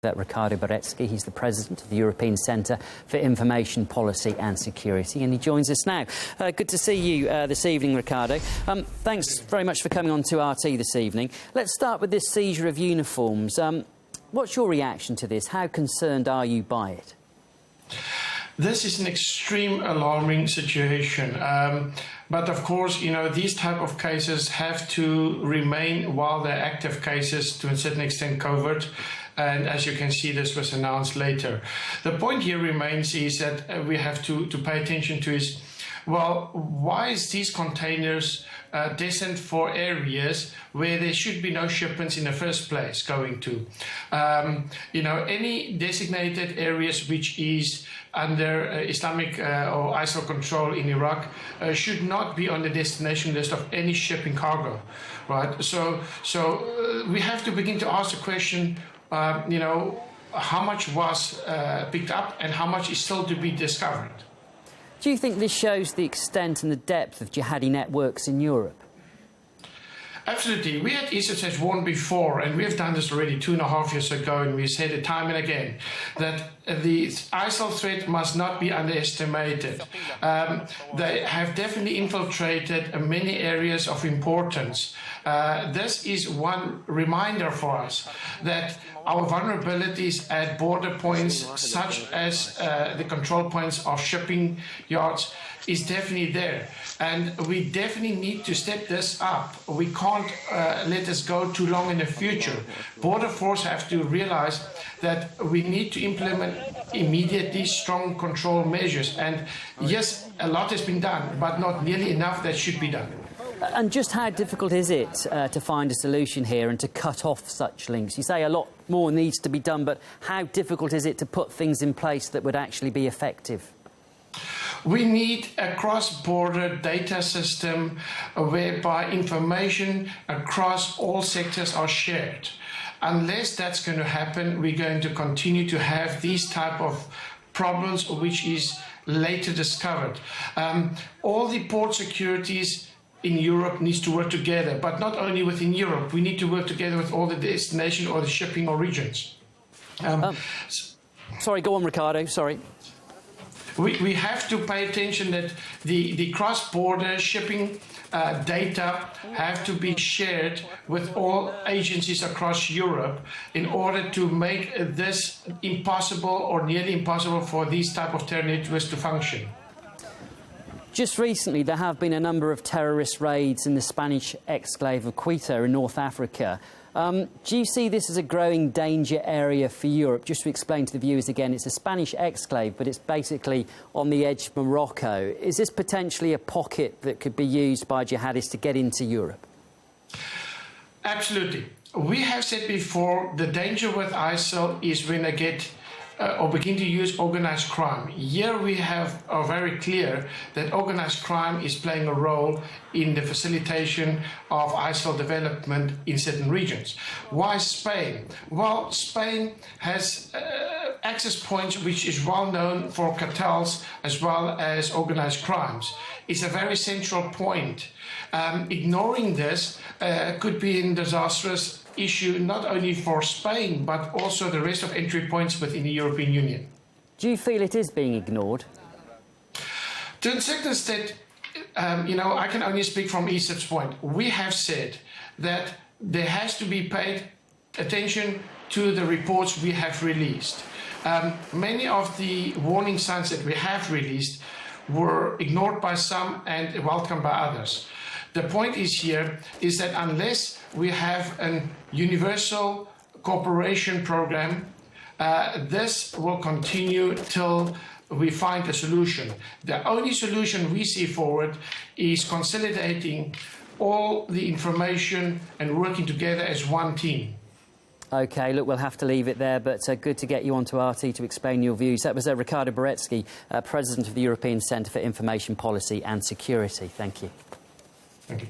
Ricardo Baretzky. He's the president of the European Centre for Information Policy and Security, and he joins us now. Good to see you this evening, Ricardo. Thanks very much for coming on to RT this evening. Let's start with this seizure of uniforms. What's your reaction to this? How concerned are you by it? This is an extreme alarming situation. But of course, you know, these type of cases have to remain, while they're active cases, to a certain extent covert. And as you can see, this was announced later. The point here remains is that we have to pay attention to is, well, why is these containers destined for areas where there should be no shipments in the first place going to? You know, any designated areas which is under Islamic or ISIL control in Iraq should not be on the destination list of any shipping cargo, right? So we have to begin to ask the question, you know, how much was picked up and how much is still to be discovered. Do you think this shows the extent and the depth of jihadi networks in Europe? Absolutely. We at ECIPS has warned before, and we have done this already 2.5 years ago, and we said it time and again, that the ISIL threat must not be underestimated. They have definitely infiltrated many areas of importance. This is one reminder for us that our vulnerabilities at border points, such as the control points of shipping yards, is definitely there. And we definitely need to step this up. We can't let this go too long in the future. Border Force have to realize that we need to implement immediately strong control measures. And yes, a lot has been done, but not nearly enough that should be done. And just how difficult is it to find a solution here and to cut off such links? You say a lot more needs to be done, but how difficult is it to put things in place that would actually be effective? We need a cross-border data system whereby information across all sectors are shared. Unless that's going to happen, we're going to continue to have these type of problems, which is later discovered. All the port securities in Europe needs to work together, but not only within Europe. We need to work together with all the destination or the shipping or regions. Sorry, go on, Ricardo. Sorry. We have to pay attention that the cross-border shipping data have to be shared with all agencies across Europe in order to make this impossible or nearly impossible for these type of terror networks to function. Just recently, there have been a number of terrorist raids in the Spanish exclave of Quito in North Africa. Do you see this as a growing danger area for Europe? Just to explain to the viewers again, it's a Spanish exclave, but it's basically on the edge of Morocco. Is this potentially a pocket that could be used by jihadists to get into Europe? Absolutely. We have said before, the danger with ISIL is when they get or begin to use organized crime. Here we are very clear that organized crime is playing a role in the facilitation of ISIL development in certain regions. Why Spain? Well, Spain has access points which is well known for cartels as well as organized crimes. It's a very central point. Ignoring this could be a disastrous issue not only for Spain but also the rest of entry points within the European Union. Do you feel it is being ignored? To a certain extent, you know, I can only speak from ECIPS' point. We have said that there has to be paid attention to the reports we have released. Many of the warning signs that we have released were ignored by some and welcomed by others. The point is here is that unless we have a universal cooperation program, this will continue till we find a solution. The only solution we see forward is consolidating all the information and working together as one team. OK, look, we'll have to leave it there, but good to get you onto RT to explain your views. That was Ricardo Baretzky, President of the European Centre for Information Policy and Security. Thank you. Thank you.